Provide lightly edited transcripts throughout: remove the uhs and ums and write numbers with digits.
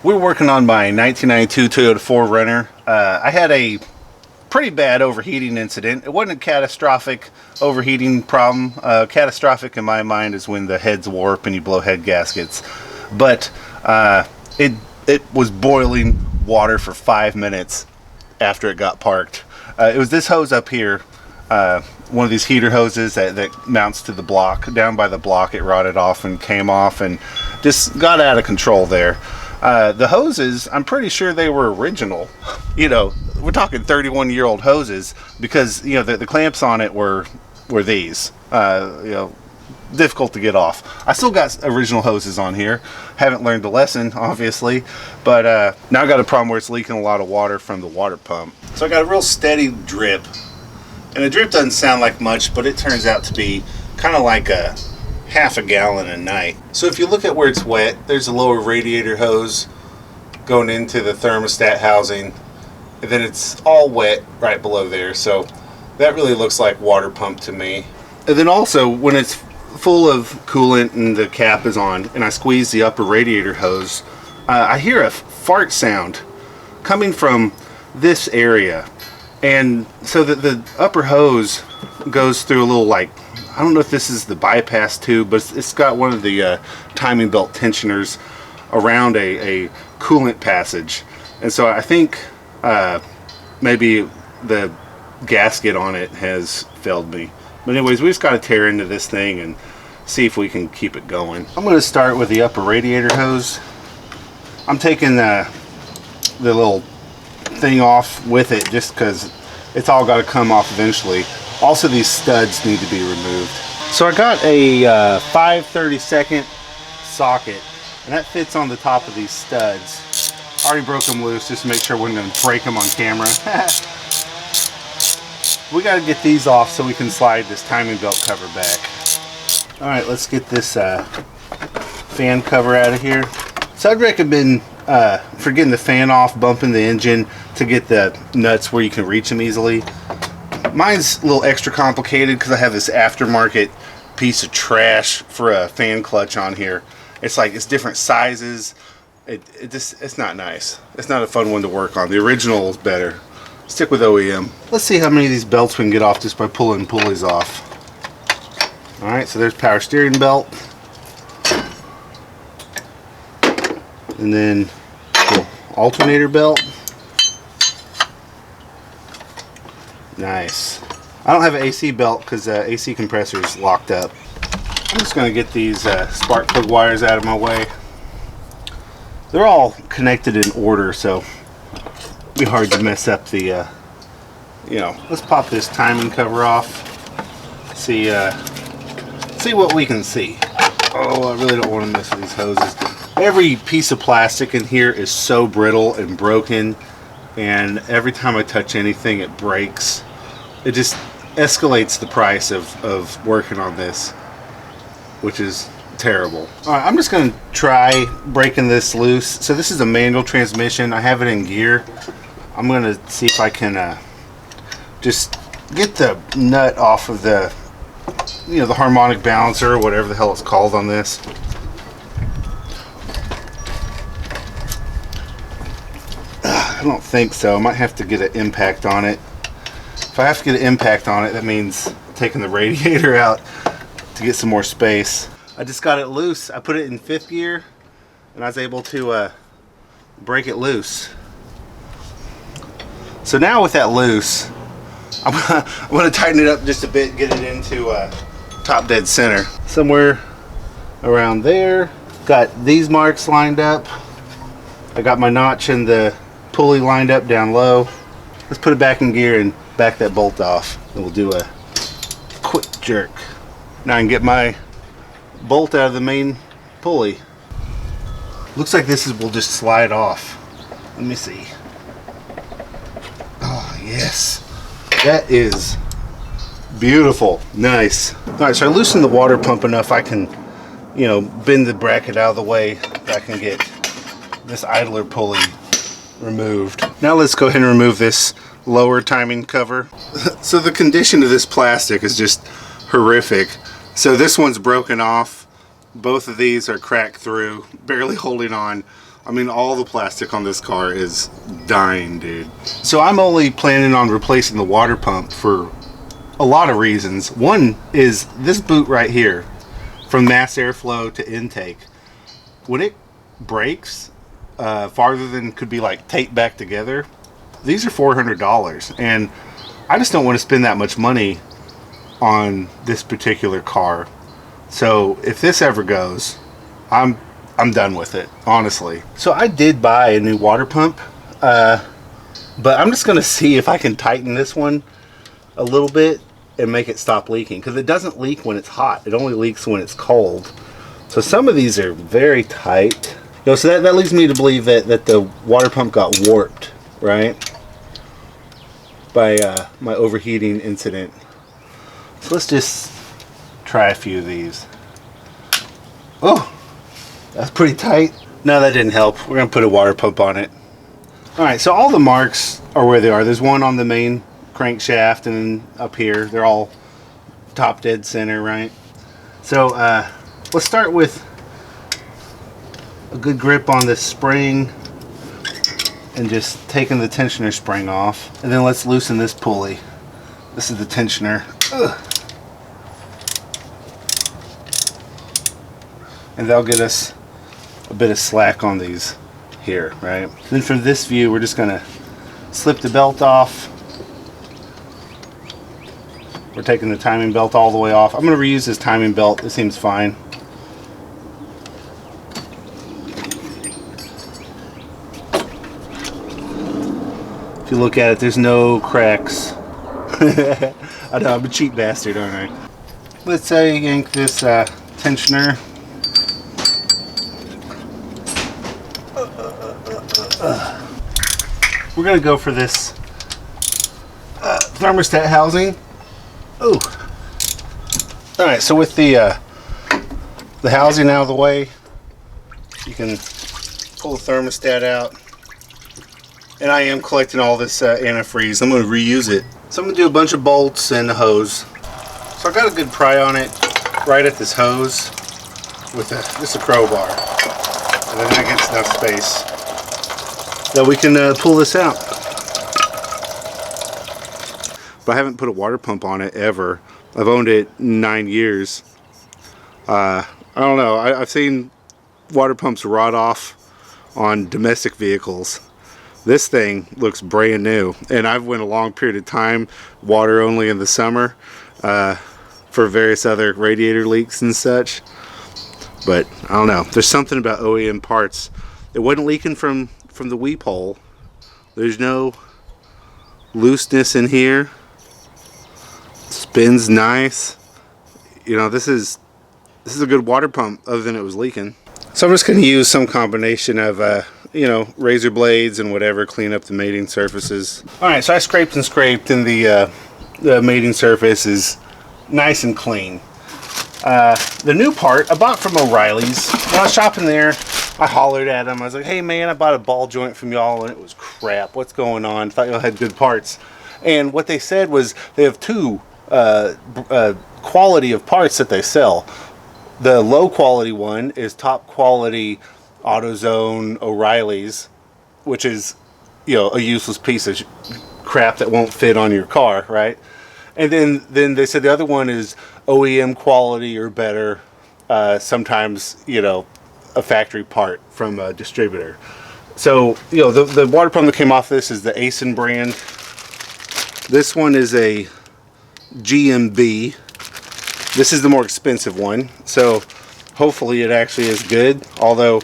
We're working on my 1992 Toyota 4runner. I had a pretty bad overheating incident. It wasn't a catastrophic overheating problem. Catastrophic in my mind is when the heads warp and you blow head gaskets. But it was boiling water for 5 minutes after it got parked. It was this hose up here, one of these heater hoses that mounts to the block. Down by the block it rotted off and came off and just got out of control there. The hoses, I'm pretty sure they were original. You know, we're talking 31-year-old hoses, because you know the clamps on it were these. You know, difficult to get off. I still got original hoses on here. Haven't learned the lesson, obviously, but now I got a problem where it's leaking a lot of water from the water pump. So I got a real steady drip, and the drip doesn't sound like much, but it turns out to be kind of like a half a gallon a night. So if you look at where it's wet, there's a lower radiator hose going into the thermostat housing, and then it's all wet right below there. So that really looks like water pump to me. And then also when it's full of coolant and the cap is on and I squeeze the upper radiator hose, I hear a fart sound coming from this area. And so the upper hose goes through a little, like, I don't know if this is the bypass tube, but it's got one of the timing belt tensioners around a coolant passage. And so I think maybe the gasket on it has failed me. But anyways, we just got to tear into this thing and see if we can keep it going. I'm going to start with the upper radiator hose. I'm taking the little thing off with it just because it's all got to come off eventually. Also, these studs need to be removed. So I got a 5/32 socket, and that fits on the top of these studs. I already broke them loose just to make sure I wasn't going to break them on camera. We got to get these off so we can slide this timing belt cover back. Alright, let's get this fan cover out of here. So I'd recommend for getting the fan off, bumping the engine to get the nuts where you can reach them easily. Mine's a little extra complicated because I have this aftermarket piece of trash for a fan clutch on here. It's like, it's different sizes. It's not nice. It's not a fun one to work on. The original is better. Stick with OEM. Let's see how many of these belts we can get off just by pulling pulleys off. Alright, so there's power steering belt. And then the alternator belt. Nice. I don't have an AC belt because the AC compressor is locked up. I'm just going to get these spark plug wires out of my way. They're all connected in order, so it'll be hard to mess up the, you know. Let's pop this timing cover off. See what we can see. Oh, I really don't want to mess with these hoses. Every piece of plastic in here is so brittle and broken, and every time I touch anything it breaks. It just escalates the price of working on this, which is terrible. Alright, I'm just going to try breaking this loose. So this is a manual transmission. I have it in gear. I'm going to see if I can just get the nut off of the, you know, the harmonic balancer or whatever the hell it's called on this. I don't think so. I might have to get an impact on it. If I have to get an impact on it, that means taking the radiator out to get some more space. I just got it loose. I put it in 5th gear and I was able to break it loose. So now with that loose, I'm gonna tighten it up just a bit, get it into top dead center. Somewhere around there. Got these marks lined up. I got my notch and the pulley lined up down low. Let's put it back in gear and back that bolt off. And we'll do a quick jerk. Now I can get my bolt out of the main pulley. Looks like this will just slide off. Let me see. Oh yes, that is beautiful. Nice. All right, so I loosened the water pump enough I can, you know, bend the bracket out of the way that I can get this idler pulley removed. Now let's go ahead and remove this lower timing cover. So the condition of this plastic is just horrific. So this one's broken off. Both of these are cracked through, barely holding on. I mean, all the plastic on this car is dying, dude. So I'm only planning on replacing the water pump for a lot of reasons. One is this boot right here, from mass airflow to intake. When it breaks farther than could be like taped back together, these are $400, and I just don't want to spend that much money on this particular car. So if this ever goes, I'm done with it, honestly. So I did buy a new water pump, but I'm just gonna see if I can tighten this one a little bit and make it stop leaking, because it doesn't leak when it's hot. It only leaks when it's cold. So some of these are very tight. You know, so that leads me to believe that the water pump got warped, right? By my overheating incident. So let's just try a few of these. Oh, that's pretty tight. No, that didn't help. We're gonna put a water pump on it. All right, so all the marks are where they are. There's one on the main crankshaft, and then up here, they're all top dead center, right? So let's start with a good grip on this spring and just taking the tensioner spring off. And then let's loosen this pulley. This is the tensioner. Ugh. And that'll get us a bit of slack on these here, right? Then from this view, we're just gonna slip the belt off. We're taking the timing belt all the way off. I'm gonna reuse this timing belt. It seems fine. If you look at it, there's no cracks. I know, I'm a cheap bastard, aren't I? Let's yank this tensioner. We're gonna go for this thermostat housing. Ooh. All right, so with the housing out of the way, you can pull the thermostat out. And I am collecting all this antifreeze. I'm going to reuse it. So I'm going to do a bunch of bolts and a hose. So I got a good pry on it right at this hose with just a crowbar. And then that gets enough space that we can pull this out. But I haven't put a water pump on it ever. I've owned it 9 years. I don't know. I've seen water pumps rot off on domestic vehicles. This thing looks brand new, and I've went a long period of time water only in the summer for various other radiator leaks and such. But I don't know, there's something about OEM parts. It wasn't leaking from the weep hole. There's no looseness in here. Spins nice. You know, this is a good water pump, other than it was leaking. So I'm just going to use some combination of you know, razor blades and whatever, clean up the mating surfaces. Alright, so I scraped and scraped, and the mating surface is nice and clean. The new part I bought from O'Reilly's. When I was shopping there, I hollered at them. I was like, hey man, I bought a ball joint from y'all and it was crap. What's going on? Thought y'all had good parts. And what they said was they have two quality of parts that they sell. The low quality one is top quality AutoZone O'Reilly's, which is, you know, a useless piece of crap that won't fit on your car, right? And then they said the other one is OEM quality or better, sometimes, you know, a factory part from a distributor. So, you know, the water pump that came off this is the Asen brand. This one is a GMB. This is the more expensive one, so hopefully it actually is good. Although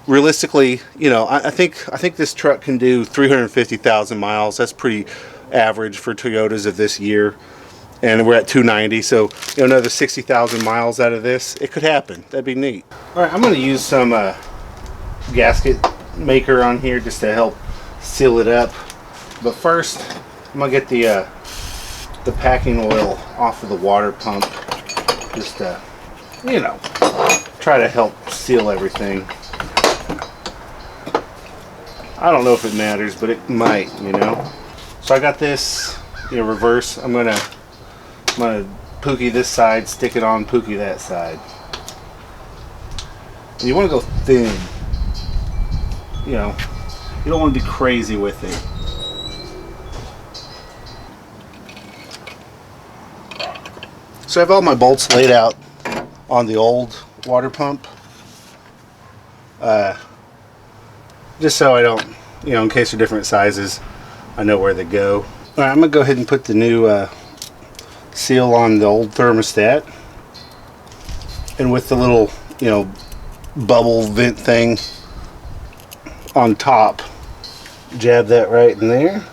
realistically, you know, I think this truck can do 350,000 miles. That's pretty average for Toyotas of this year, and we're at 290. So, you know, another 60,000 miles out of this, it could happen. That'd be neat. All right, I'm going to use some gasket maker on here just to help seal it up. But first, I'm going to get the packing oil off of the water pump. Just you know, try to help seal everything. I don't know if it matters, but it might, you know. So I got this, you know, reverse. I'm gonna pookie this side, stick it on, pookie that side. And you want to go thin. you know, you don't want to be crazy with it. So I have all my bolts laid out on the old water pump. Just so I don't, you know, in case they're different sizes, I know where they go. Alright, I'm going to go ahead and put the new seal on the old thermostat. And with the little, you know, bubble vent thing on top, jab that right in there.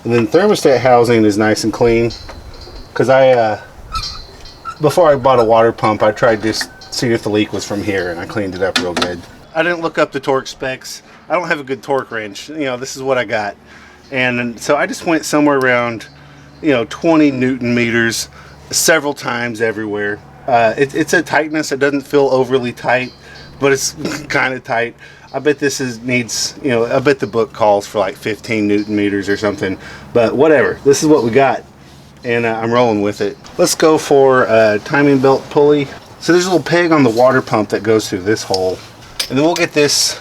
And then thermostat housing is nice and clean. Because before I bought a water pump, I tried to see if the leak was from here, and I cleaned it up real good. I didn't look up the torque specs. I don't have a good torque wrench. You know, this is what I got. And so I just went somewhere around, you know, 20 Newton meters several times everywhere. It's a tightness. It doesn't feel overly tight, but it's kind of tight. I bet this needs, you know, I bet the book calls for like 15 Newton meters or something. But whatever. This is what we got. And I'm rolling with it. Let's go for a timing belt pulley. So there's a little peg on the water pump that goes through this hole. And then we'll get this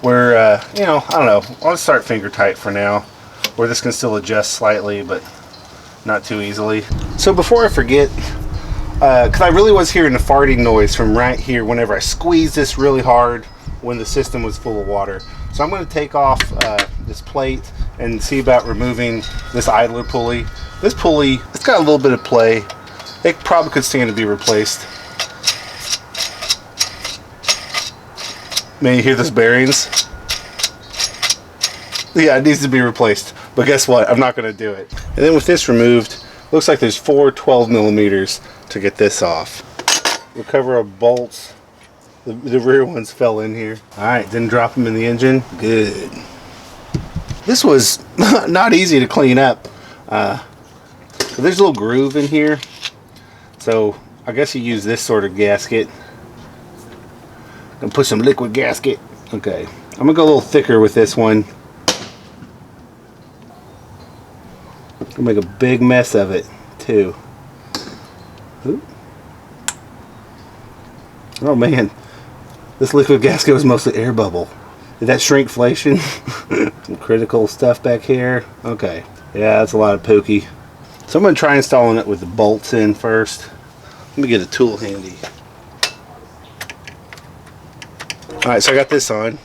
where, you know, I don't know. I'll start finger tight for now, where this can still adjust slightly, but not too easily. So before I forget, because I really was hearing the farting noise from right here whenever I squeezed this really hard when the system was full of water. So I'm going to take off this plate and see about removing this idler pulley. This pulley, it's got a little bit of play. It probably could stand to be replaced. Man, you hear those bearings? Yeah, it needs to be replaced. But guess what? I'm not going to do it. And then with this removed, looks like there's 4 12 millimeters to get this off. We'll cover our bolts. The rear ones fell in here. Alright, didn't drop them in the engine. Good. This was not easy to clean up. There's a little groove in here. So I guess you use this sort of gasket. And put some liquid gasket. Okay. I'm going to go a little thicker with this one. Gonna make a big mess of it too. Ooh. Oh man, this liquid gasket was mostly air bubble. Did that shrinkflation? Some critical stuff back here. Okay, yeah, that's a lot of pookie. So I'm gonna try installing it with the bolts in first. Let me get a tool handy. All right, so I got this on.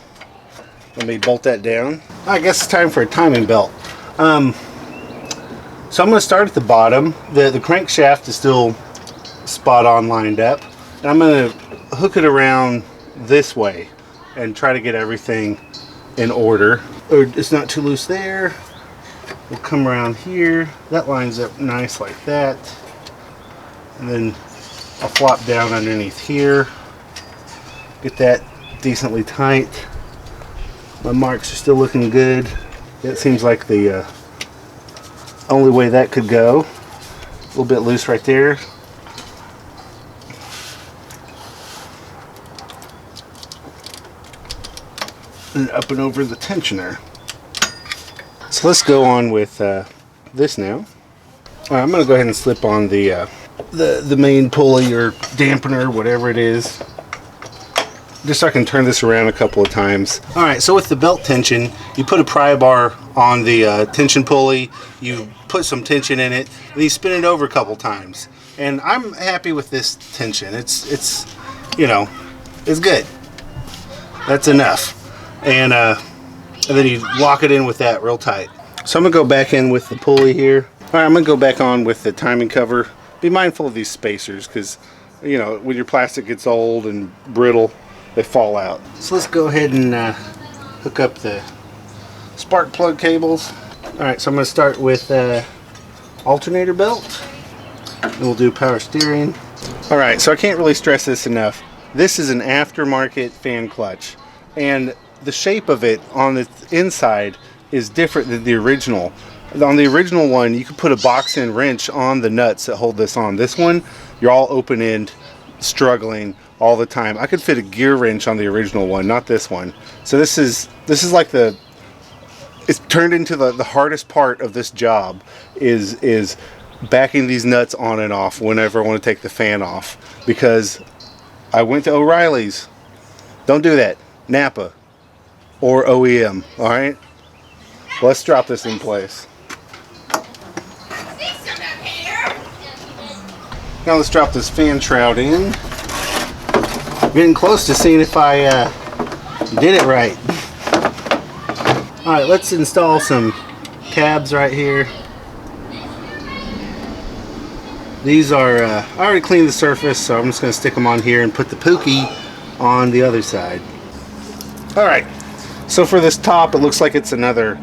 Let me bolt that down. I guess it's time for a timing belt. So I'm going to start at the bottom. The crankshaft is still spot on lined up. And I'm going to hook it around this way and try to get everything in order. Or it's not too loose there. We'll come around here. That lines up nice like that. And then I'll flop down underneath here. Get that decently tight. My marks are still looking good. That seems like the only way that could go. A little bit loose right there. And up and over the tensioner. So let's go on with this now. Alright, I'm going to go ahead and slip on the main pulley or dampener, whatever it is. Just so I can turn this around a couple of times. Alright, so with the belt tension, you put a pry bar on the tension pulley, you put some tension in it, and you spin it over a couple times. And I'm happy with this tension. It's you know, it's good. That's enough. And then you lock it in with that real tight. So I'm going to go back in with the pulley here. Alright, I'm going to go back on with the timing cover. Be mindful of these spacers because, you know, when your plastic gets old and brittle, they fall out. So let's go ahead and hook up the spark plug cables. Alright, so I'm going to start with alternator belt. And we'll do power steering. Alright, so I can't really stress this enough. This is an aftermarket fan clutch. And the shape of it on the inside is different than the original. On the original one, you could put a box-end wrench on the nuts that hold this on. This one, you're all open-end, struggling all the time. I could fit a gear wrench on the original one, not this one. So this is like it's turned into the hardest part of this job is backing these nuts on and off whenever I want to take the fan off, because I went to O'Reilly's. Don't do that. Napa. or OEM. All right, let's drop this in place. Now let's drop this fan shroud in. Getting close to seeing if I did it right. All right, let's install some tabs right here. These are, I already cleaned the surface, so I'm just going to stick them on here and put the pookie on the other side. Alright, so for this top, it looks like it's another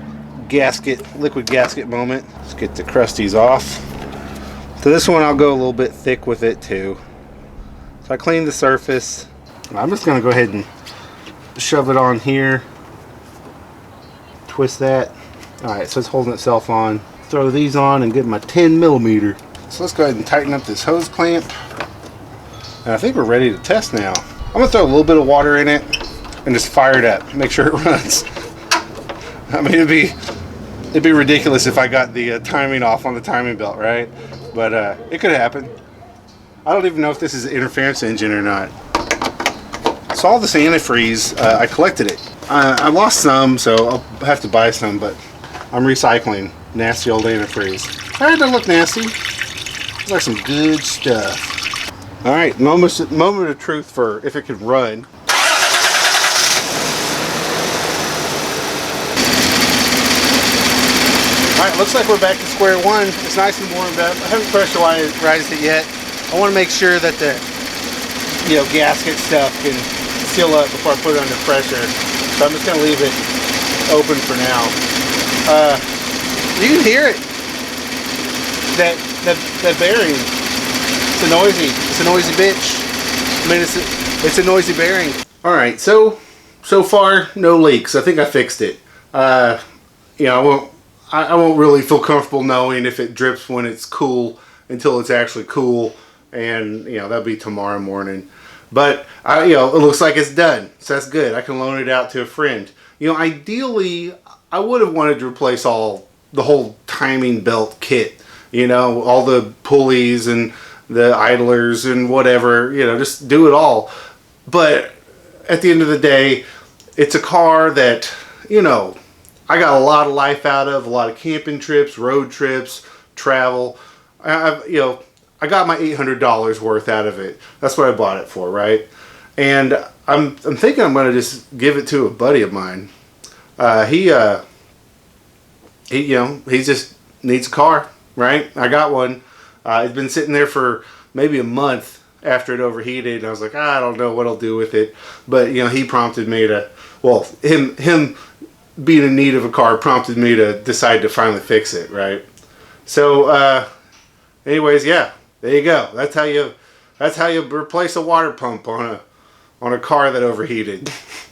gasket, liquid gasket moment. Let's get the crusties off. So this one, I'll go a little bit thick with it too. So I cleaned the surface. I'm just going to go ahead and shove it on here. Twist that. Alright, so it's holding itself on. Throw these on and get my 10mm. So let's go ahead and tighten up this hose clamp. And I think we're ready to test now. I'm going to throw a little bit of water in it and just fire it up. Make sure it runs. I mean, it'd be ridiculous if I got the timing off on the timing belt, right? But it could happen. I don't even know if this is an interference engine or not. So all this antifreeze, I collected it. I lost some, so I'll have to buy some, but I'm recycling nasty old antifreeze. That doesn't look nasty. Looks like some good stuff. All right, moment of truth for if it could run. All right, looks like we're back to square one. It's nice and warmed up. I haven't pressurized it yet. I want to make sure that the gasket stuff can seal up before I put it under pressure. So I'm just going to leave it open for now. You can hear it. That bearing. It's a noisy bitch. I mean, it's a noisy bearing. All right, so far no leaks. I think I fixed it. I won't really feel comfortable knowing if it drips when it's cool until it's actually cool, and that'll be tomorrow morning. But it looks like it's done, so that's good. I can loan it out to a friend. Ideally, I would have wanted to replace the whole timing belt kit. All the pulleys and the idlers and whatever. Just do it all. But at the end of the day, it's a car that I got a lot of life out of, a lot of camping trips, road trips, travel. I got my $800 worth out of it. That's what I bought it for, right? And I'm thinking I'm going to just give it to a buddy of mine. He just needs a car, right? I got one. It's been sitting there for maybe a month after it overheated, and I was like, I don't know what I'll do with it. But he prompted me to, him being in need of a car prompted me to decide to finally fix it, right? So anyways, yeah, there you go. That's how you replace a water pump on a car that overheated.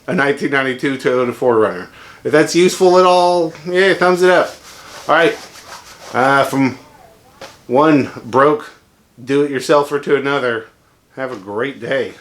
A 1992 Toyota 4Runner. If that's useful at all, yeah, thumbs it up. All right, from one broke do-it-yourselfer to another, have a great day.